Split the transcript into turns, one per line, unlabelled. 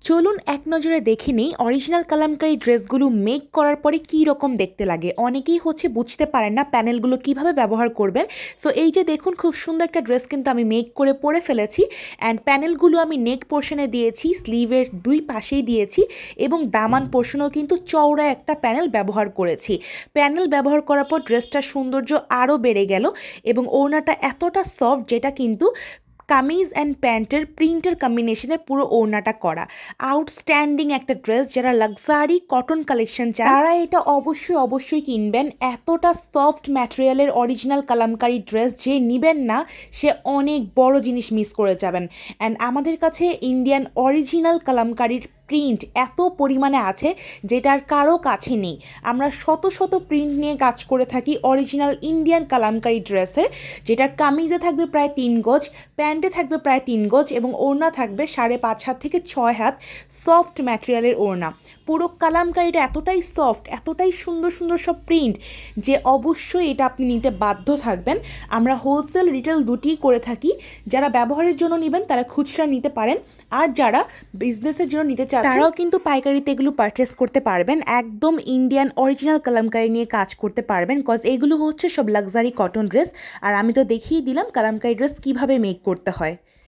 চলুন এক নজরে দেখে নেই অরিজিনাল কালামকারী ড্রেসগুলো মেক করার পরে কী রকম দেখতে লাগে। অনেকেই বুঝতে পারেন না প্যানেলগুলো কিভাবে ব্যবহার করবেন। সো এই যে দেখুন, খুব সুন্দর একটা ড্রেস কিন্তু আমি মেক করে পরে ফেলেছি। অ্যান্ড প্যানেলগুলো আমি নেক পোর্শনে দিয়েছি, স্লিভের দুই পাশেই দিয়েছি এবং দামান পোর্শনেও কিন্তু চওড়া একটা প্যানেল ব্যবহার করেছি। প্যানেল ব্যবহার করার পর ড্রেসটার সৌন্দর্য আরও বেড়ে গেল এবং ওড়নাটা এতটা সফট, যেটা কিন্তু কামিজ অ্যান্ড প্যান্টের প্রিন্টের কম্বিনেশনে পুরো ওড়নাটা করা। আউটস্ট্যান্ডিং একটা ড্রেস। যারা লাক্সারি কটন কালেকশন চান তারা এটা অবশ্যই কিনবেন। এতটা সফট ম্যাটেরিয়ালের অরিজিনাল কালামকারী ড্রেস যে নিবেন না, সে অনেক বড় জিনিস মিস করে যাবেন। অ্যান্ড আমাদের কাছে ইন্ডিয়ান অরিজিনাল কালামকারীর প্রিন্ট এত পরিমাণে আছে যেটার কারো কাছে নেই। আমরা শত শত প্রিন্ট নিয়ে কাজ করে থাকি অরিজিনাল ইন্ডিয়ান কালামকারী ড্রেসের, যেটার কামিজে থাকবে প্রায় 3 গজ, প্যান্টে থাকবে প্রায় 3 গজ এবং ওড়না থাকবে 5.5 হাত থেকে 6 হাত। সফট ম্যাটেরিয়ালের ওড়না। পুরো কালামকারীটা এতটাই সফট, এতটাই সুন্দর সুন্দর সব প্রিন্ট, যে অবশ্যই এটা আপনি নিতে বাধ্য থাকবেন। আমরা হোলসেল রিটেল দুটিই করে থাকি। যারা ব্যবহারের জন্য নেবেন তারা খুচরা নিতে পারেন, আর যারা বিজনেসের জন্য নিতে চাচ্ছেন তারাও কিন্তু পাইকারিতে এগুলো পারচেস করতে পারবেন। একদম ইন্ডিয়ান অরিজিনাল কালামকারী নিয়ে কাজ করতে পারবেন, কজ এগুলো সব লাক্সারি কটন ড্রেস। আর আমি তো দেখিয়ে দিলাম কালামকারী ড্রেস কীভাবে মেক করতে হয়।